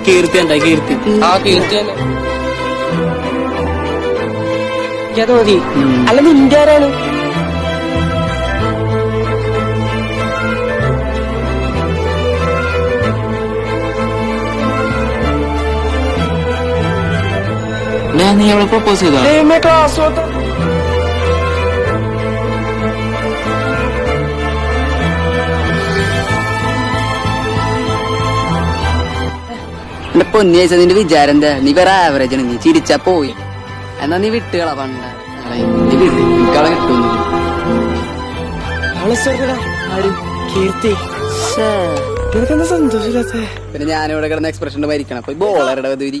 കീർത്തി എന്താ കീർത്തി? ആ കീർത്തി തന്നെ. അത് മതി. അല്ല നിന്റെ ആരാണ്? നീ അവളെ പ്രപ്പോസ് ചെയ്തോ? ക്ലാസ് എന്റെ പൊന്നിയച്ച നിന്റെ വിചാരം എന്താ? നീ വേറെ ആവറേജ് ആണ്, നീ ചിരിച്ചാ പോയി. എന്നാ നീ വിട്ടുകളാ പണ്ട നീ വിട്ട് നിക്കളെ കിട്ടുന്നു. കീർത്തി നിനക്കെന്താ സന്തോഷമില്ലാത്ത? പിന്നെ ഞാനിവിടെ കിടന്ന എക്സ്പ്രഷൻ മരിക്കണം. അപ്പൊ ബോളറുടെ വധൂരി